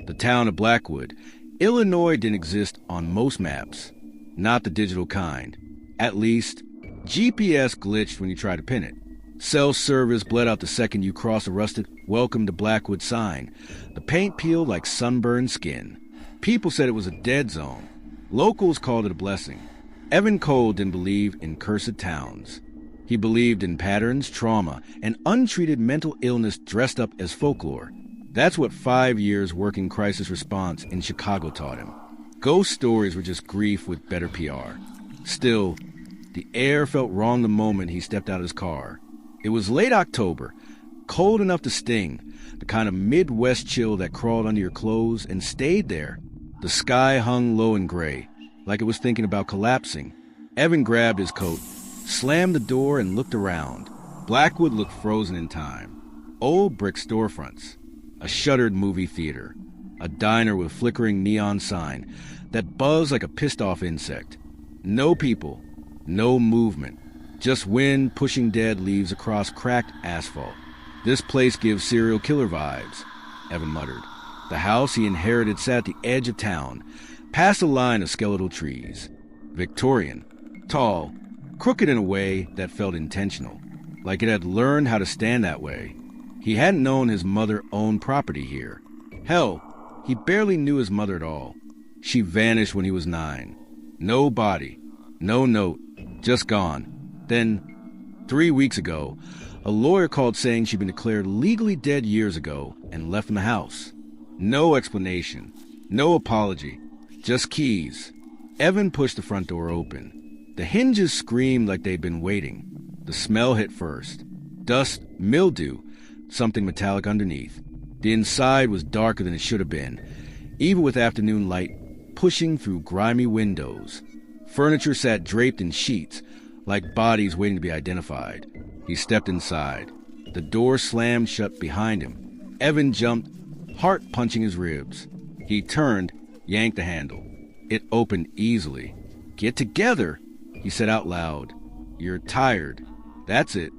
The town of Blackwood. Illinois didn't exist on most maps. Not the digital kind. At least, GPS glitched when you tried to pin it. Cell service bled out the second you crossed a rusted "Welcome to Blackwood" sign. The paint peeled like sunburned skin. People said it was a dead zone. Locals called it a blessing. Evan Cole didn't believe in cursed towns. He believed in patterns, trauma, and untreated mental illness dressed up as folklore. That's what 5 years working crisis response in Chicago taught him. Ghost stories were just grief with better PR. Still, the air felt wrong the moment he stepped out of his car. It was late October, cold enough to sting, the kind of Midwest chill that crawled under your clothes and stayed there. The sky hung low and gray, like it was thinking about collapsing. Evan grabbed his coat, slammed the door, and looked around. Blackwood looked frozen in time. Old brick storefronts, a shuttered movie theater, a diner with flickering neon sign that buzzed like a pissed-off insect. No people, no movement. Just wind pushing dead leaves across cracked asphalt. This place gives serial killer vibes, Evan muttered. The house he inherited sat at the edge of town, past a line of skeletal trees. Victorian, tall, crooked in a way that felt intentional, like it had learned how to stand that way. He hadn't known his mother owned property here. Hell, he barely knew his mother at all. She vanished when he was 9. No body, no note, just gone. Then, 3 weeks ago, a lawyer called saying she'd been declared legally dead years ago and left in the house. No explanation, no apology, just keys. Evan pushed the front door open. The hinges screamed like they'd been waiting. The smell hit first. Dust, mildew, something metallic underneath. The inside was darker than it should have been, even with afternoon light pushing through grimy windows. Furniture sat draped in sheets, like bodies waiting to be identified. He stepped inside. The door slammed shut behind him. Evan jumped, heart punching his ribs. He turned, yanked the handle. It opened easily. "Get together," he said out loud. "You're tired." That's it.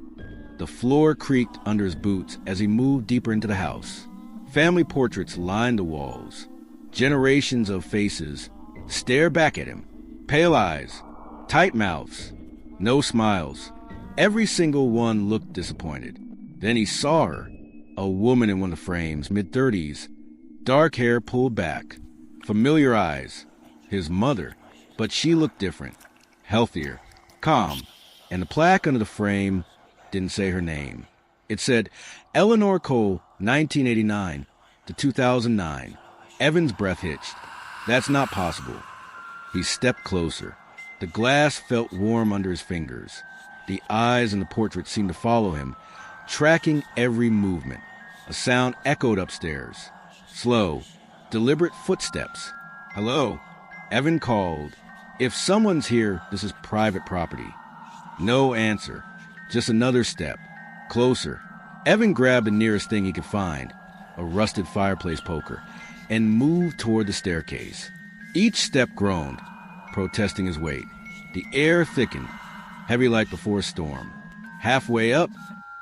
The floor creaked under his boots as he moved deeper into the house. Family portraits lined the walls. Generations of faces stare back at him. Pale eyes, tight mouths, no smiles. Every single one looked disappointed. Then he saw her, a woman in one of the frames, mid-30s, dark hair pulled back, familiar eyes, his mother, but she looked different, healthier, calm, and the plaque under the frame didn't say her name. It said, Eleanor Cole, 1989 to 2009. Evan's breath hitched. That's not possible. He stepped closer. The glass felt warm under his fingers. The eyes in the portrait seemed to follow him, tracking every movement. A sound echoed upstairs. Slow, deliberate footsteps. "Hello?" Evan called. "If someone's here, this is private property." No answer. Just another step. Closer. Evan grabbed the nearest thing he could find, a rusted fireplace poker, and moved toward the staircase. Each step groaned, protesting his weight. The air thickened, heavy like before a storm. Halfway up,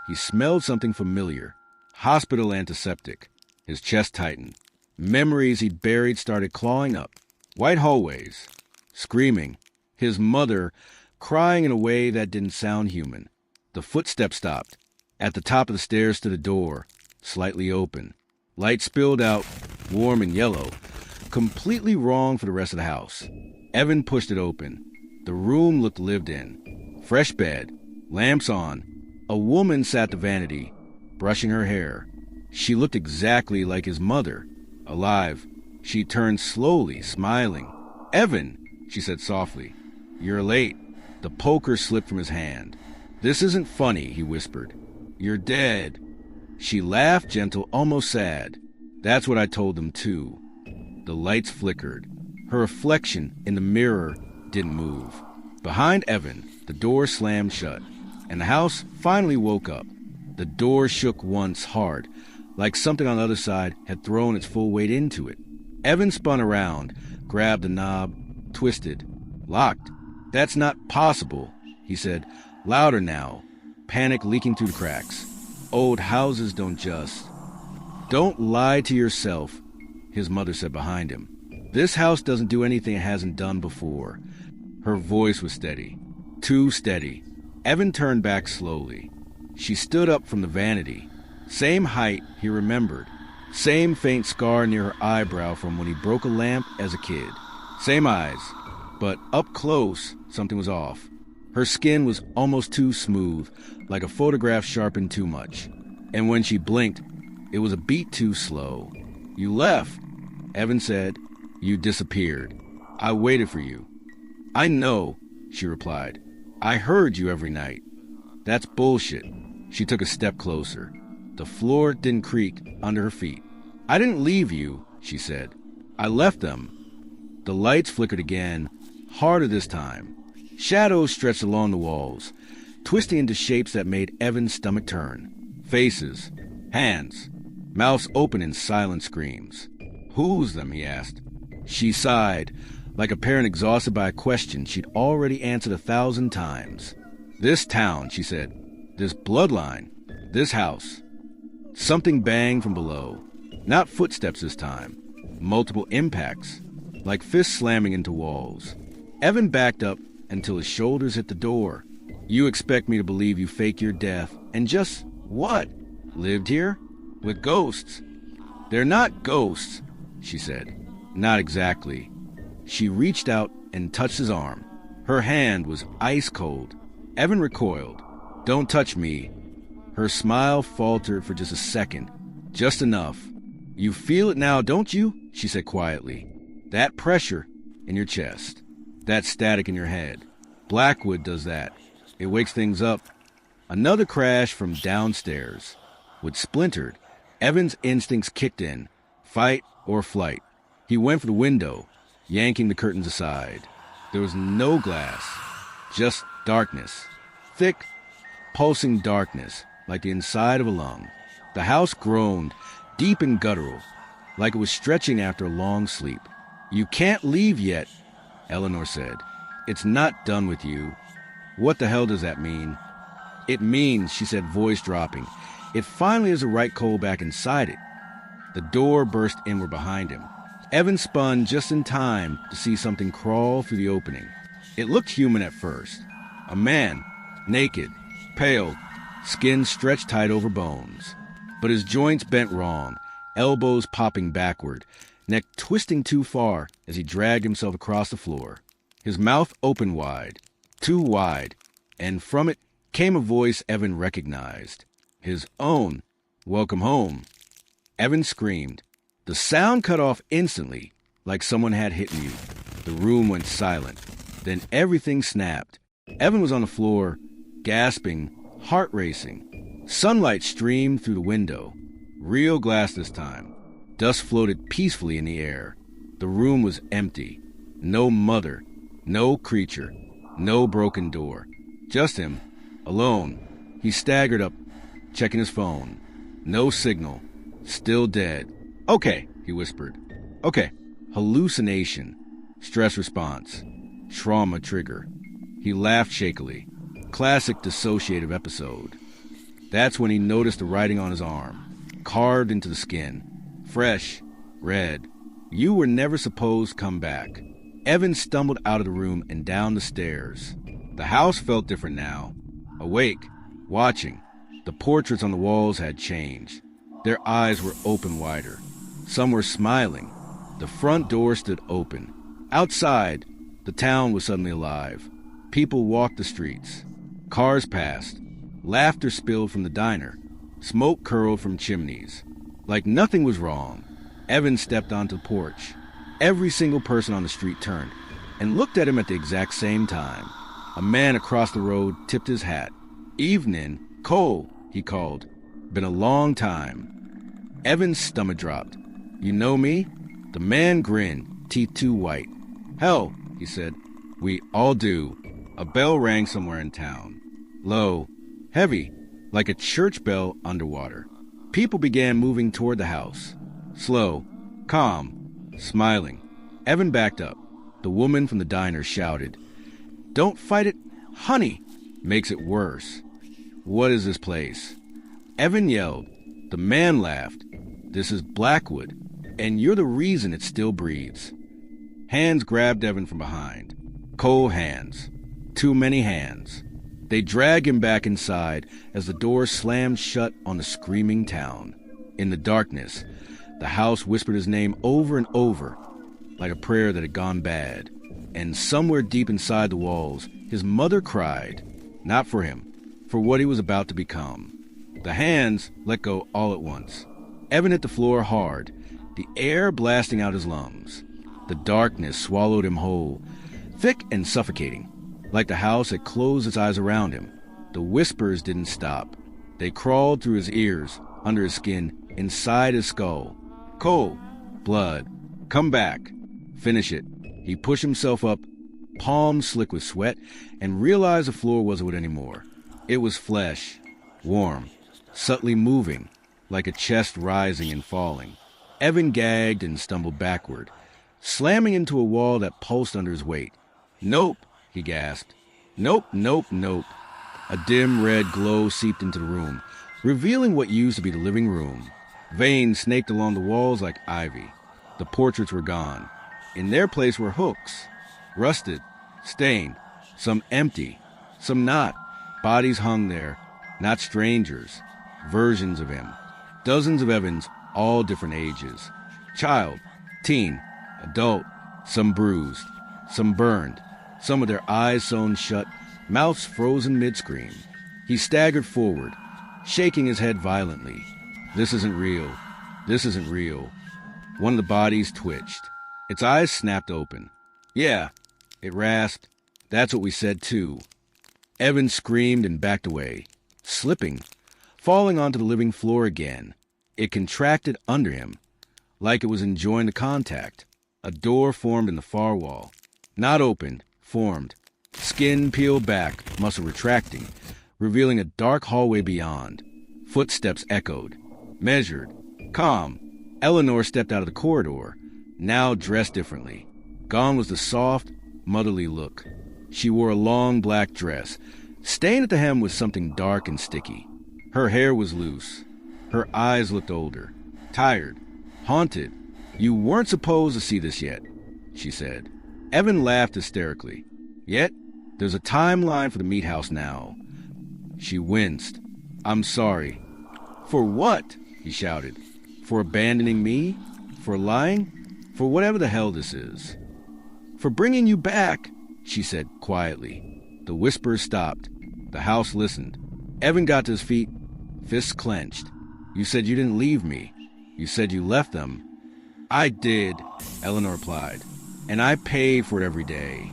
he smelled something familiar. Hospital antiseptic. His chest tightened. Memories he'd buried started clawing up. White hallways. Screaming. His mother, crying in a way that didn't sound human. The footsteps stopped. At the top of the stairs stood a door, slightly open. Light spilled out, warm and yellow, completely wrong for the rest of the house. Evan pushed it open. The room looked lived in. Fresh bed, lamps on. A woman sat at the vanity, brushing her hair. She looked exactly like his mother, alive. She turned slowly, smiling. "Evan," she said softly, "you're late." The poker slipped from his hand. "This isn't funny," he whispered. "You're dead." She laughed, gentle, almost sad. "That's what I told them too." The lights flickered. Her reflection in the mirror didn't move. Behind Evan, the door slammed shut, and the house finally woke up. The door shook once hard, like something on the other side had thrown its full weight into it. Evan spun around, grabbed the knob, twisted. Locked. "That's not possible," he said, louder now, panic leaking through the cracks. "Old houses don't just..." "Don't lie to yourself," his mother said behind him. "This house doesn't do anything it hasn't done before." Her voice was steady. Too steady. Evan turned back slowly. She stood up from the vanity. Same height, he remembered. Same faint scar near her eyebrow from when he broke a lamp as a kid. Same eyes. But up close, something was off. Her skin was almost too smooth, like a photograph sharpened too much. And when she blinked, it was a beat too slow. "You left," Evan said. "You disappeared. I waited for you." "I know," she replied. "I heard you every night." "That's bullshit." She took a step closer. The floor didn't creak under her feet. "I didn't leave you," she said. "I left them." The lights flickered again, harder this time. Shadows stretched along the walls, twisting into shapes that made Evan's stomach turn. Faces, hands, mouths open in silent screams. "Who's them?" he asked. She sighed, like a parent exhausted by a question she'd already answered 1,000 times. "This town," she said. "This bloodline. This house." Something banged from below. Not footsteps this time. Multiple impacts, like fists slamming into walls. Evan backed up until his shoulders hit the door. "You expect me to believe you fake your death and just, what? Lived here? With ghosts?" "They're not ghosts," she said. "Not exactly." She reached out and touched his arm. Her hand was ice cold. Evan recoiled. "Don't touch me." Her smile faltered for just a second. Just enough. "You feel it now, don't you?" she said quietly. "That pressure in your chest. That static in your head. Blackwood does that. It wakes things up." Another crash from downstairs. With splintered, Evan's instincts kicked in. Fight or flight. He went for the window, yanking the curtains aside. There was no glass, just darkness. Thick, pulsing darkness, like the inside of a lung. The house groaned, deep and guttural, like it was stretching after a long sleep. "You can't leave yet," Eleanor said. "It's not done with you." "What the hell does that mean?" "It means," she said, voice dropping, "it finally is the right coal back inside it." The door burst inward behind him. Evan spun just in time to see something crawl through the opening. It looked human at first. A man, naked, pale, skin stretched tight over bones. But his joints bent wrong, elbows popping backward, neck twisting too far as he dragged himself across the floor. His mouth opened wide, too wide, and from it came a voice Evan recognized. His own. "Welcome home." Evan screamed. The sound cut off instantly, like someone had hit you. The room went silent. Then everything snapped. Evan was on the floor, gasping, heart racing. Sunlight streamed through the window. Real glass this time. Dust floated peacefully in the air. The room was empty. No mother, no creature, no broken door. Just him, alone. He staggered up, checking his phone. No signal. Still dead. "Okay," he whispered. "Okay." Hallucination. Stress response. Trauma trigger. He laughed shakily. Classic dissociative episode. That's when he noticed the writing on his arm, carved into the skin. Fresh, red. "You were never supposed to come back." Evan stumbled out of the room and down the stairs. The house felt different now. Awake, watching. The portraits on the walls had changed. Their eyes were open wider. Some were smiling. The front door stood open. Outside, the town was suddenly alive. People walked the streets. Cars passed. Laughter spilled from the diner. Smoke curled from chimneys. Like nothing was wrong. Evan stepped onto the porch. Every single person on the street turned and looked at him at the exact same time. A man across the road tipped his hat. "Evening, Cole," he called. "Been a long time." Evan's stomach dropped. "You know me?" The man grinned, teeth too white. "Hell," he said. "We all do." A bell rang somewhere in town. Low, heavy, like a church bell underwater. People began moving toward the house. Slow, calm, smiling. Evan backed up. The woman from the diner shouted, "Don't fight it, honey! Makes it worse." "What is this place?" Evan yelled. The man laughed. "This is Blackwood." And you're the reason it still breathes. Hands grabbed Evan from behind. Cold hands. Too many hands. They drag him back inside as the door slammed shut on the screaming town. In the darkness, the house whispered his name over and over, like a prayer that had gone bad. And somewhere deep inside the walls, his mother cried, not for him, for what he was about to become. The hands let go all at once. Evan hit the floor hard, the air blasting out his lungs. The darkness swallowed him whole, thick and suffocating, like the house had closed its eyes around him. The whispers didn't stop. They crawled through his ears, under his skin, inside his skull. Cole, blood, come back, finish it. He pushed himself up, palms slick with sweat, and realized the floor wasn't wood anymore. It was flesh, warm, subtly moving, like a chest rising and falling. Evan gagged and stumbled backward, slamming into a wall that pulsed under his weight. Nope, he gasped. Nope, nope, nope. A dim red glow seeped into the room, revealing what used to be the living room. Veins snaked along the walls like ivy. The portraits were gone. In their place were hooks, rusted, stained, some empty, some not. Bodies hung there, not strangers, versions of him. Dozens of Evans, all different ages. Child, teen, adult, some bruised, some burned, some with their eyes sewn shut, mouths frozen mid-scream. He staggered forward, shaking his head violently. This isn't real. This isn't real. One of the bodies twitched. Its eyes snapped open. Yeah, it rasped. That's what we said too. Evan screamed and backed away, slipping, falling onto the living floor again. It contracted under him, like it was enjoying the contact. A door formed in the far wall. Not opened, formed. Skin peeled back, muscle retracting, revealing a dark hallway beyond. Footsteps echoed. Measured. Calm. Eleanor stepped out of the corridor, now dressed differently. Gone was the soft, motherly look. She wore a long black dress, stained at the hem with something dark and sticky. Her hair was loose. Her eyes looked older, tired, haunted. You weren't supposed to see this yet, she said. Evan laughed hysterically. Yet, there's a timeline for the meat house now. She winced. I'm sorry. For what? He shouted. For abandoning me? For lying? For whatever the hell this is. For bringing you back, she said quietly. The whispers stopped. The house listened. Evan got to his feet, fists clenched. You said you didn't leave me. You said you left them. I did, Eleanor replied. And I pay for it every day.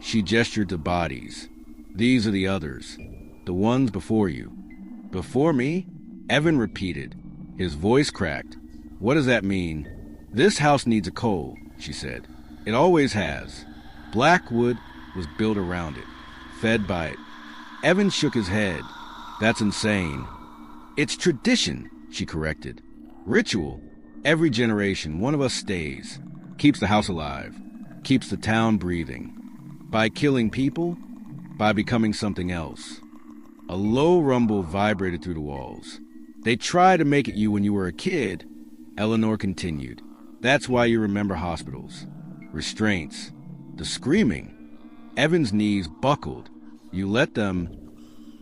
She gestured to bodies. These are the others. The ones before you. Before me? Evan repeated. His voice cracked. What does that mean? This house needs a Cole, she said. It always has. Blackwood was built around it, fed by it. Evan shook his head. That's insane. It's tradition, she corrected. Ritual. Every generation, one of us stays. Keeps the house alive. Keeps the town breathing. By killing people, by becoming something else. A low rumble vibrated through the walls. They tried to make it you when you were a kid, Eleanor continued. That's why you remember hospitals. Restraints. The screaming. Evan's knees buckled. You let them...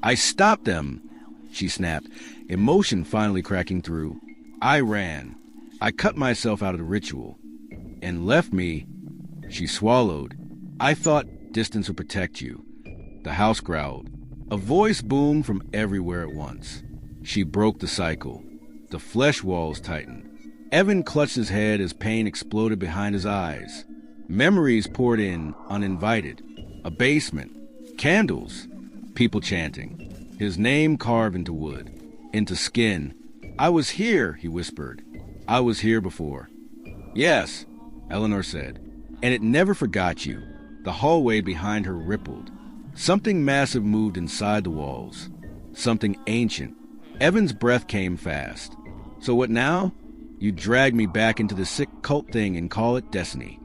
I stopped them, she snapped, emotion finally cracking through. I ran. I cut myself out of the ritual. And left me... She swallowed. I thought distance would protect you. The house growled. A voice boomed from everywhere at once. She broke the cycle. The flesh walls tightened. Evan clutched his head as pain exploded behind his eyes. Memories poured in, uninvited. A basement. Candles. People chanting. His name carved into wood. Into skin. I was here, he whispered. I was here before. Yes, Eleanor said. And it never forgot you. The hallway behind her rippled. Something massive moved inside the walls. Something ancient. Evan's breath came fast. So what now? You drag me back into the sick cult thing and call it destiny.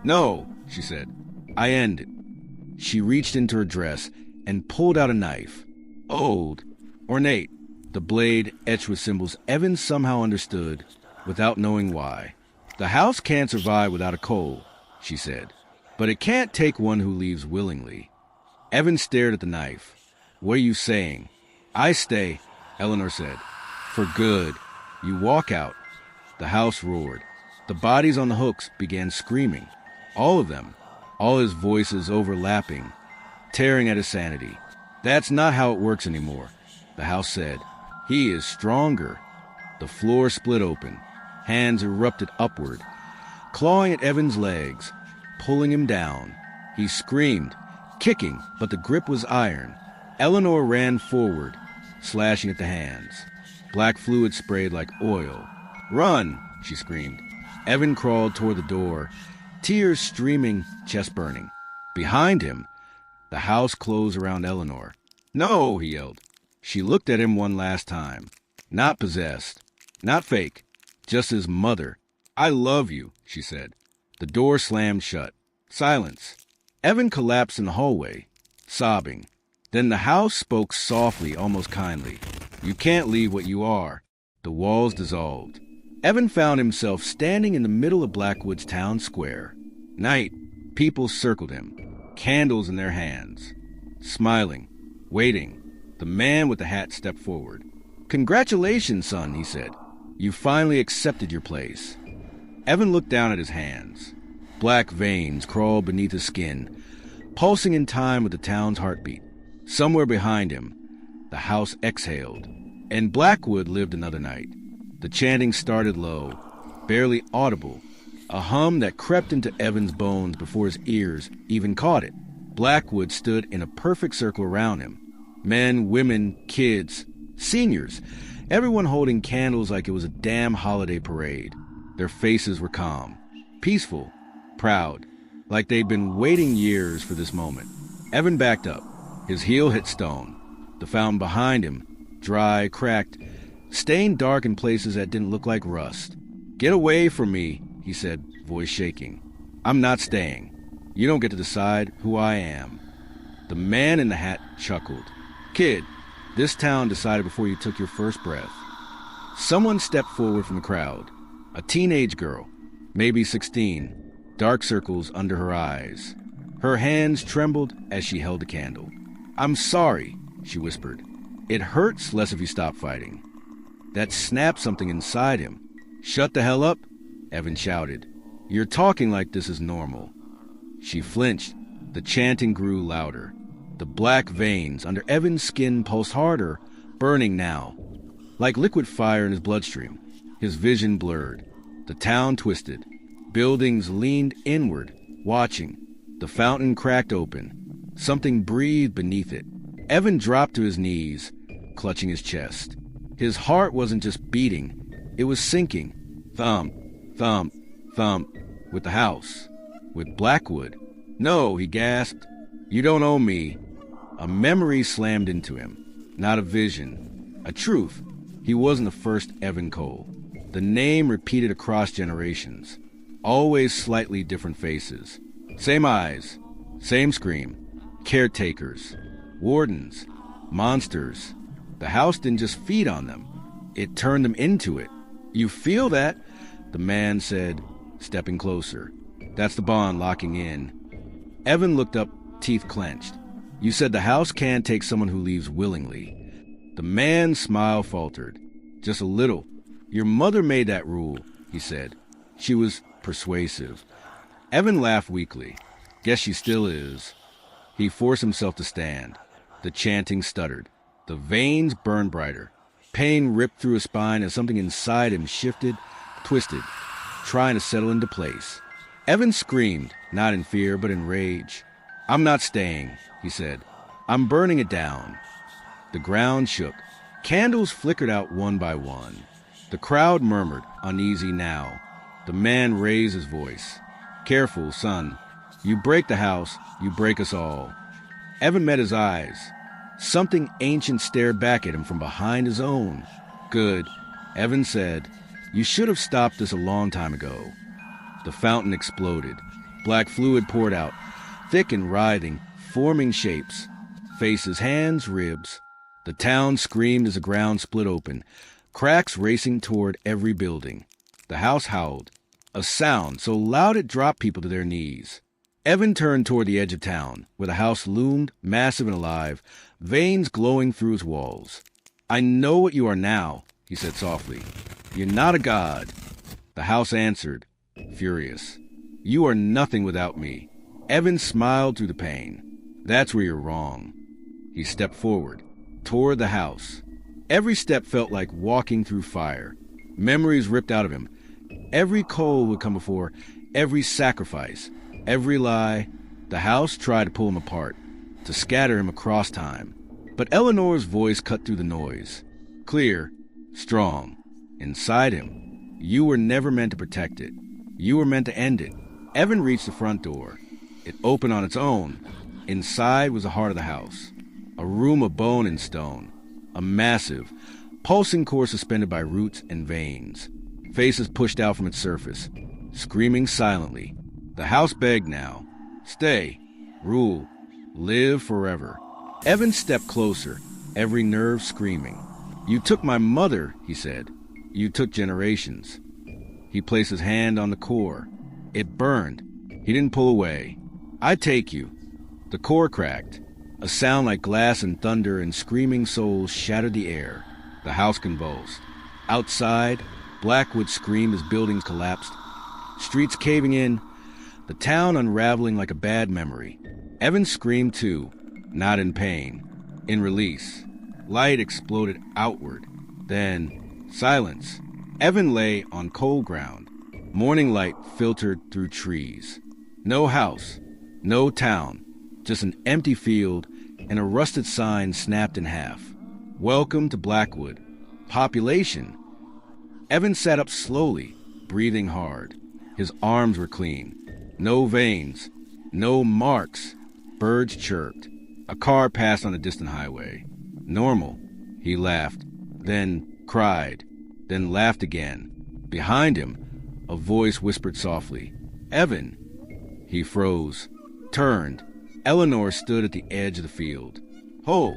No, she said. I end it. She reached into her dress and pulled out a knife. Old, ornate, the blade etched with symbols Evan somehow understood without knowing why. The house can't survive without a coal, she said, but it can't take one who leaves willingly. Evan stared at the knife. What are you saying? I stay, Eleanor said. For good. You walk out. The house roared. The bodies on the hooks began screaming. All of them. All his voices overlapping, tearing at his sanity. That's not how it works anymore, the house said. He is stronger. The floor split open. Hands erupted upward, clawing at Evan's legs, pulling him down. He screamed, kicking, but the grip was iron. Eleanor ran forward, slashing at the hands. Black fluid sprayed like oil. Run, she screamed. Evan crawled toward the door, tears streaming, chest burning. Behind him, the house closed around Eleanor. No, he yelled. She looked at him one last time. Not possessed, not fake, just his mother. I love you, she said. The door slammed shut. Silence. Evan collapsed in the hallway, sobbing. Then the house spoke softly, almost kindly. You can't leave what you are. The walls dissolved. Evan found himself standing in the middle of Blackwood's town square. Night. People circled him, candles in their hands. Smiling, waiting. The man with the hat stepped forward. Congratulations, son, he said. You finally accepted your place. Evan looked down at his hands. Black veins crawled beneath his skin, pulsing in time with the town's heartbeat. Somewhere behind him, the house exhaled. And Blackwood lived another night. The chanting started low, barely audible, a hum that crept into Evan's bones before his ears even caught it. Blackwood stood in a perfect circle around him. Men, women, kids, seniors, everyone holding candles like it was a damn holiday parade. Their faces were calm, peaceful, proud, like they'd been waiting years for this moment. Evan backed up. His heel hit stone. The fountain behind him, dry, cracked, stained dark in places that didn't look like rust. Get away from me, he said, voice shaking. I'm not staying. You don't get to decide who I am. The man in the hat chuckled. Kid, this town decided before you took your first breath. Someone stepped forward from the crowd. A teenage girl, maybe 16, dark circles under her eyes. Her hands trembled as she held the candle. I'm sorry, she whispered. It hurts less if you stop fighting. That snapped something inside him. Shut the hell up, Evan shouted. You're talking like this is normal. She flinched. The chanting grew louder. The black veins under Evan's skin pulsed harder, burning now. Like liquid fire in his bloodstream. His vision blurred. The town twisted. Buildings leaned inward, watching. The fountain cracked open. Something breathed beneath it. Evan dropped to his knees, clutching his chest. His heart wasn't just beating, it was sinking. Thump, thump, thump, with the house, with Blackwood. No, he gasped. You don't owe me. A memory slammed into him. Not a vision. A truth. He wasn't the first Evan Cole. The name repeated across generations. Always slightly different faces. Same eyes. Same scream. Caretakers. Wardens. Monsters. The house didn't just feed on them. It turned them into it. You feel that? The man said, stepping closer. That's the bond locking in. Evan looked up, teeth clenched. You said the house can't take someone who leaves willingly. The man's smile faltered. Just a little. Your mother made that rule, he said. She was persuasive. Evan laughed weakly. Guess she still is. He forced himself to stand. The chanting stuttered. The veins burned brighter. Pain ripped through his spine as something inside him shifted, twisted, trying to settle into place. Evan screamed, not in fear, but in rage. I'm not staying, he said. I'm burning it down. The ground shook. Candles flickered out one by one. The crowd murmured, uneasy now. The man raised his voice. Careful, son. You break the house, you break us all. Evan met his eyes. Something ancient stared back at him from behind his own. Good, Evan said. You should have stopped this a long time ago. The fountain exploded. Black fluid poured out, thick and writhing, forming shapes. Faces, hands, ribs. The town screamed as the ground split open, cracks racing toward every building. The house howled. A sound so loud it dropped people to their knees. Evan turned toward the edge of town, where the house loomed, massive and alive, veins glowing through its walls. "I know what you are now," he said softly. "You're not a god." The house answered, furious. "You are nothing without me." Evan smiled through the pain. "That's where you're wrong." He stepped forward, toward the house. Every step felt like walking through fire. Memories ripped out of him. Every coal would come before every sacrifice, every lie. The house tried to pull him apart, to scatter him across time. But Eleanor's voice cut through the noise. Clear, strong. Inside him, you were never meant to protect it. You were meant to end it. Evan reached the front door. It opened on its own. Inside was the heart of the house. A room of bone and stone. A massive, pulsing core suspended by roots and veins. Faces pushed out from its surface, screaming silently. The house begged now. Stay, rule, live forever. Evan stepped closer, every nerve screaming. You took my mother, he said. You took generations. He placed his hand on the core. It burned. He didn't pull away. I take you. The core cracked. A sound like glass and thunder and screaming souls shattered the air. The house convulsed. Outside, Blackwood screamed as buildings collapsed. Streets caving in. The town unraveling like a bad memory. Evan screamed too, not in pain, in release. Light exploded outward. Then, silence. Evan lay on cold ground. Morning light filtered through trees. No house, no town, just an empty field and a rusted sign snapped in half. Welcome to Blackwood. Population. Evan sat up slowly, breathing hard. His arms were clean. No veins, no marks. Birds chirped. A car passed on a distant highway. Normal. He laughed, then cried, then laughed again. Behind him, a voice whispered softly, Evan. He froze, turned. Eleanor stood at the edge of the field. Oh,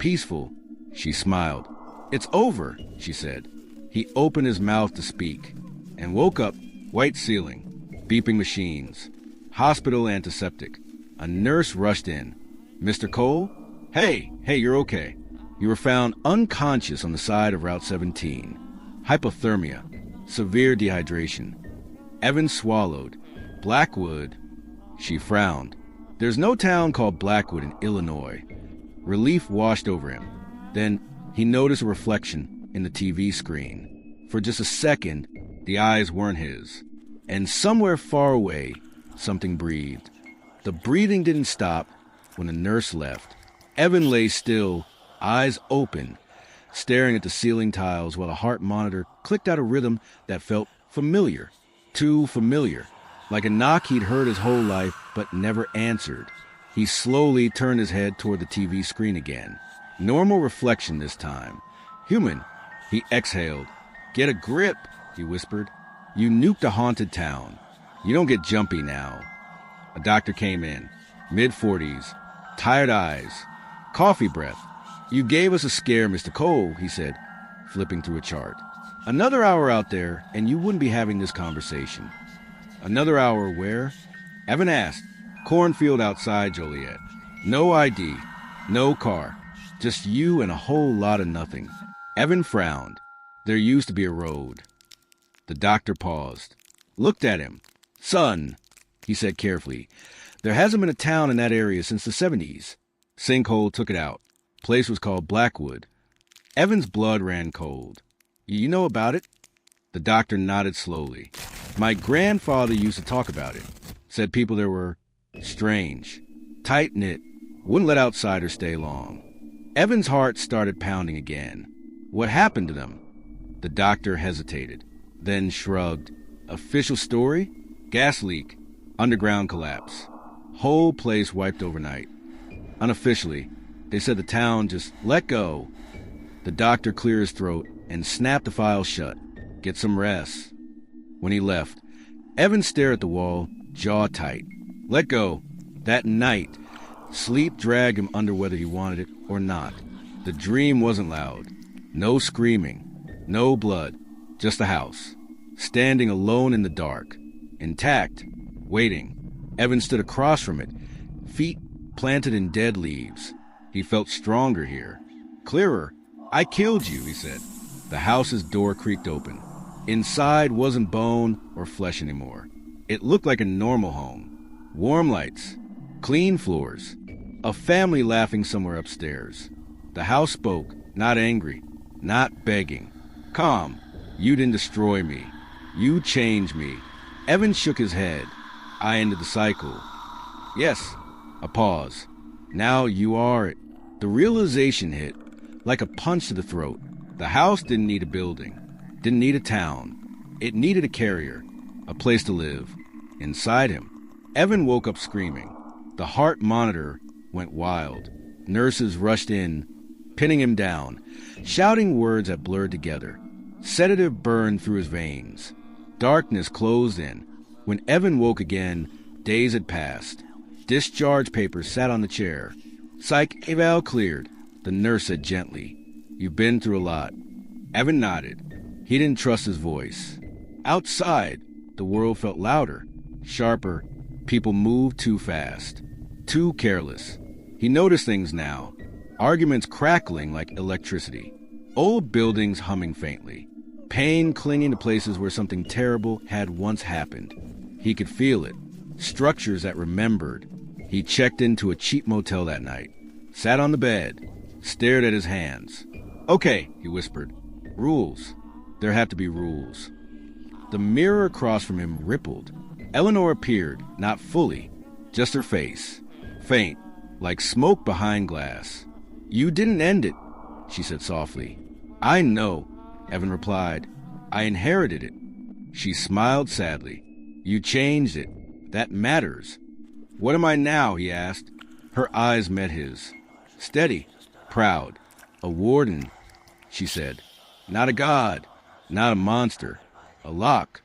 peaceful, she smiled. It's over, she said. He opened his mouth to speak and woke up, white ceiling, beeping machines, hospital antiseptic. A nurse rushed in. Mr. Cole? Hey, you're okay. You were found unconscious on the side of Route 17. Hypothermia, severe dehydration. Evan swallowed. Blackwood. She frowned. There's no town called Blackwood in Illinois. Relief washed over him. Then he noticed a reflection in the TV screen. For just a second, the eyes weren't his. And somewhere far away, something breathed. The breathing didn't stop when the nurse left. Evan lay still, eyes open, staring at the ceiling tiles while the heart monitor clicked out a rhythm that felt familiar. Too familiar. Like a knock he'd heard his whole life but never answered. He slowly turned his head toward the TV screen again. Normal reflection this time. Human. He exhaled. Get a grip, he whispered. You nuked a haunted town. You don't get jumpy now. A doctor came in, mid-40s, tired eyes, coffee breath. You gave us a scare, Mr. Cole, he said, flipping through a chart. Another hour out there, and you wouldn't be having this conversation. Another hour where? Evan asked. Cornfield outside Joliet. No ID, no car, just you and a whole lot of nothing. Evan frowned. There used to be a road. The doctor paused, looked at him. Son, he said carefully, there hasn't been a town in that area since the 70s. Sinkhole took it out. Place was called Blackwood. Evan's blood ran cold. You know about it? The doctor nodded slowly. My grandfather used to talk about it. Said people there were strange, tight-knit, wouldn't let outsiders stay long. Evan's heart started pounding again. What happened to them? The doctor hesitated, then shrugged. Official story? Gas leak. Underground collapse. Whole place wiped overnight. Unofficially, they said the town just let go. The doctor cleared his throat and snapped the file shut. Get some rest. When he left, Evan stared at the wall, jaw tight. Let go. That night, sleep dragged him under whether he wanted it or not. The dream wasn't loud. No screaming. No blood. Just the house. standing alone in the dark, intact, waiting. Evan stood across from it, feet planted in dead leaves. He felt stronger here. Clearer. "I killed you," he said. The house's door creaked open. Inside wasn't bone or flesh anymore. It looked like a normal home. Warm lights, clean floors, a family laughing somewhere upstairs. The house spoke, not angry, not begging. "Calm. You didn't destroy me. You changed me." Evan shook his head. "I ended the cycle." "Yes." A pause. "Now you are it." The realization hit, like a punch to the throat. The house didn't need a building, didn't need a town. It needed a carrier, a place to live. Inside him, Evan woke up screaming. The heart monitor went wild. Nurses rushed in, pinning him down, shouting words that blurred together. Sedative burned through his veins. Darkness closed in. When Evan woke again, days had passed. Discharge papers sat on the chair. "Psych eval cleared," the nurse said gently. "You've been through a lot." Evan nodded. He didn't trust his voice. Outside, the world felt louder, sharper. People moved too fast, too careless. He noticed things now. Arguments crackling like electricity. Old buildings humming faintly. Pain clinging to places where something terrible had once happened. He could feel it. Structures that remembered. He checked into a cheap motel that night. Sat on the bed. Stared at his hands. "Okay," he whispered. "Rules. There have to be rules." The mirror across from him rippled. Eleanor appeared, not fully, just her face. Faint, like smoke behind glass. "You didn't end it," she said softly. "I know," Evan replied. "I inherited it." She smiled sadly. "You changed it. That matters." "What am I now?" he asked. Her eyes met his. Steady, proud. "A warden," she said. "Not a god, not a monster. A lock."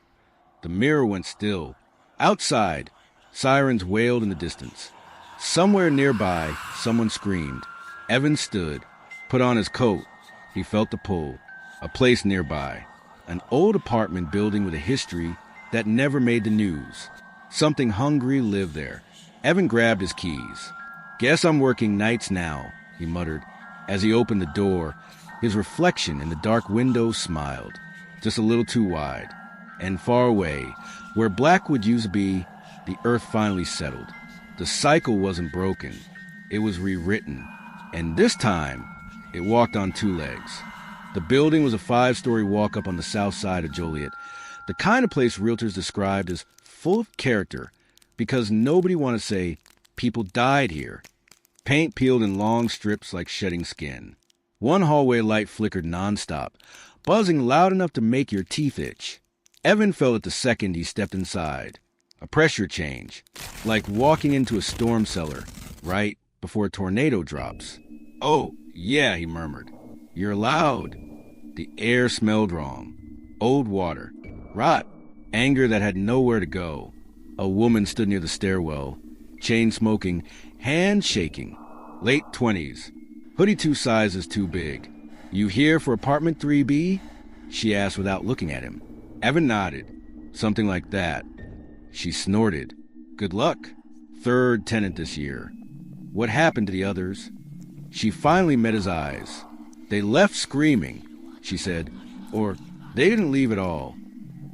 The mirror went still. Outside, sirens wailed in the distance. Somewhere nearby, someone screamed. Evan stood, put on his coat. He felt the pull. A place nearby. An old apartment building with a history that never made the news. Something hungry lived there. Evan grabbed his keys. "Guess I'm working nights now," he muttered. As he opened the door, his reflection in the dark window smiled, just a little too wide. And far away, where Blackwood used to be, the earth finally settled. The cycle wasn't broken. It was rewritten. And this time, it walked on two legs. The building was a 5-story walk-up on the south side of Joliet, the kind of place realtors described as full of character because nobody wanted to say people died here. Paint peeled in long strips like shedding skin. One hallway light flickered nonstop, buzzing loud enough to make your teeth itch. Evan felt it the second he stepped inside. A pressure change, like walking into a storm cellar, right before a tornado drops. "Oh, yeah," he murmured. "You're loud." The air smelled wrong. Old water. Rot. Anger that had nowhere to go. A woman stood near the stairwell, chain smoking, hand shaking. Late 20s. Hoodie 2 sizes too big. "You here for apartment 3B? She asked without looking at him. Evan nodded. "Something like that." She snorted. "Good luck. 3rd tenant this year." What happened to the others? She finally met his eyes. "They left screaming," she said. "Or they didn't leave at all."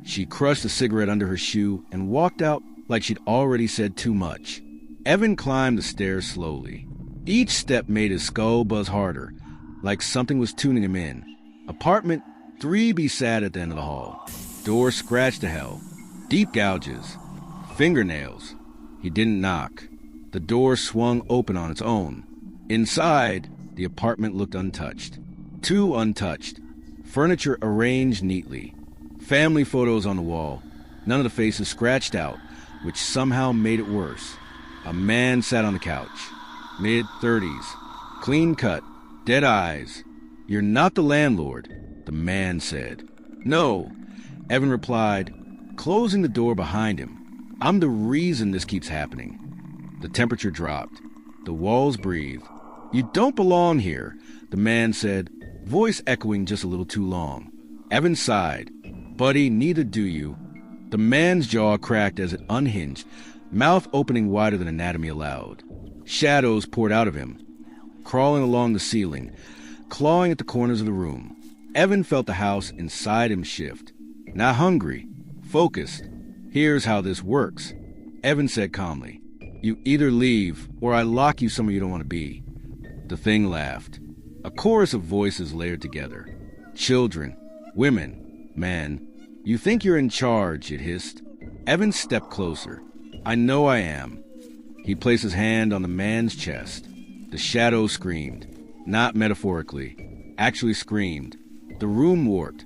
She crushed a cigarette under her shoe and walked out like she'd already said too much. Evan climbed the stairs slowly. Each step made his skull buzz harder, like something was tuning him in. Apartment 3B sat at the end of the hall. Door scratched to hell. Deep gouges. Fingernails. He didn't knock. The door swung open on its own. Inside, the apartment looked untouched. Too untouched. Furniture arranged neatly. Family photos on the wall. None of the faces scratched out, which somehow made it worse. A man sat on the couch. Mid-30s. Clean cut. Dead eyes. "You're not the landlord," the man said. "No," Evan replied, closing the door behind him. "I'm the reason this keeps happening." The temperature dropped. The walls breathed. "You don't belong here," the man said, voice echoing just a little too long. Evan sighed. Buddy, neither do you. The man's jaw cracked as it unhinged, mouth opening wider than anatomy allowed. Shadows poured out of him, crawling along the ceiling, clawing at the corners of the room. Evan felt the house inside him shift. Not hungry, focused. Here's how this works, Evan said calmly. You either leave, or I lock you somewhere you don't want to be. The thing laughed. A chorus of voices layered together. Children, women, men. You think you're in charge, it hissed. Evan stepped closer. I know I am. He placed his hand on the man's chest. The shadow screamed. Not metaphorically. Actually screamed. The room warped,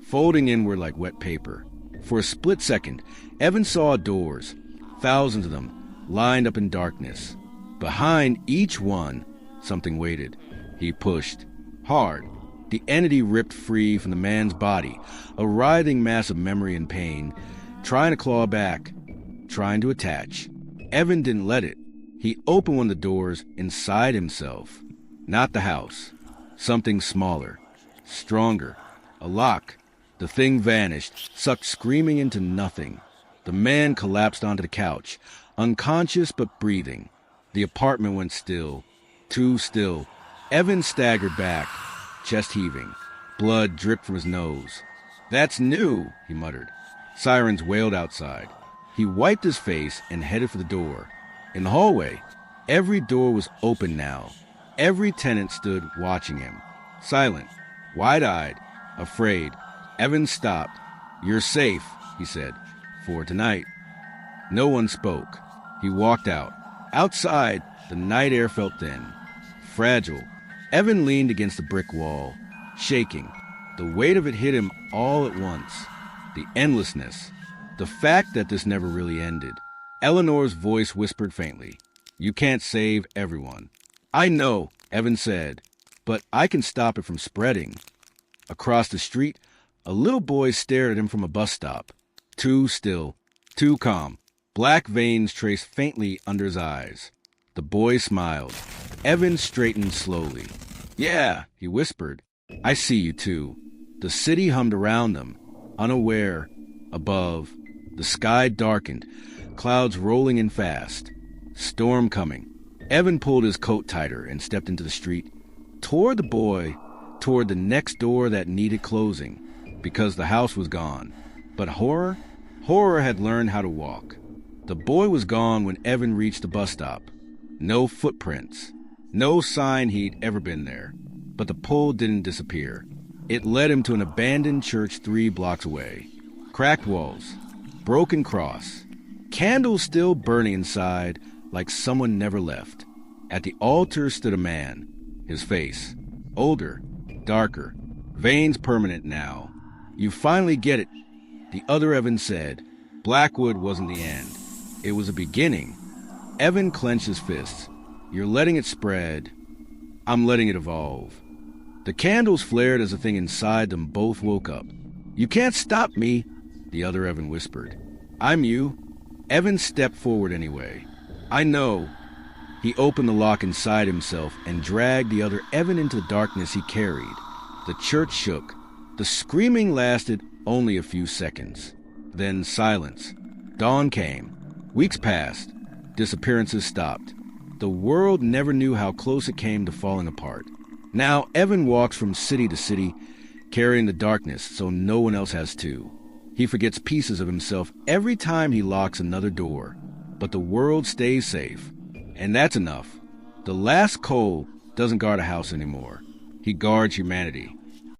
folding inward like wet paper. For a split second, Evan saw doors, thousands of them, lined up in darkness. Behind each one, something waited. He pushed. Hard. The entity ripped free from the man's body, a writhing mass of memory and pain, trying to claw back, trying to attach. Evan didn't let it. He opened one of the doors inside himself. Not the house. Something smaller. Stronger. A lock. The thing vanished, sucked screaming into nothing. The man collapsed onto the couch, unconscious but breathing. The apartment went still. Too still. Evan staggered back, chest heaving. Blood dripped from his nose. That's new, he muttered. Sirens wailed outside. He wiped his face and headed for the door. In the hallway, every door was open now. Every tenant stood watching him. Silent. Wide-eyed, afraid. Evan stopped. You're safe, he said, for tonight. No one spoke. He walked out. Outside, the night air felt thin, fragile. Evan leaned against the brick wall, shaking. The weight of it hit him all at once. The endlessness. The fact that this never really ended. Eleanor's voice whispered faintly. You can't save everyone. I know, Evan said. But I can stop it from spreading. Across the street, a little boy stared at him from a bus stop. Too still, too calm. Black veins traced faintly under his eyes. The boy smiled. Evan straightened slowly. Yeah, he whispered. I see you too. The city hummed around them, unaware. Above, the sky darkened, clouds rolling in fast. Storm coming. Evan pulled his coat tighter and stepped into the street. Toward the boy, toward the next door that needed closing, because the house was gone. But horror had learned how to walk. The boy was gone when Evan reached the bus stop. No footprints, no sign he'd ever been there. But the pull didn't disappear. It led him to an abandoned church 3 blocks away. Cracked walls, broken cross, candles still burning inside like someone never left. At the altar stood a man. His face, older, darker, veins permanent now. You finally get it, the other Evan said. Blackwood wasn't the end. It was a beginning. Evan clenched his fists. You're letting it spread. I'm letting it evolve. The candles flared as the thing inside them both woke up. You can't stop me, the other Evan whispered. I'm you. Evan stepped forward anyway. I know. He opened the lock inside himself and dragged the other Evan into the darkness he carried. The church shook. The screaming lasted only a few seconds. Then silence. Dawn came. Weeks passed. Disappearances stopped. The world never knew how close it came to falling apart. Now Evan walks from city to city, carrying the darkness so no one else has to. He forgets pieces of himself every time he locks another door. But the world stays safe. And that's enough. The last Cole doesn't guard a house anymore. He guards humanity.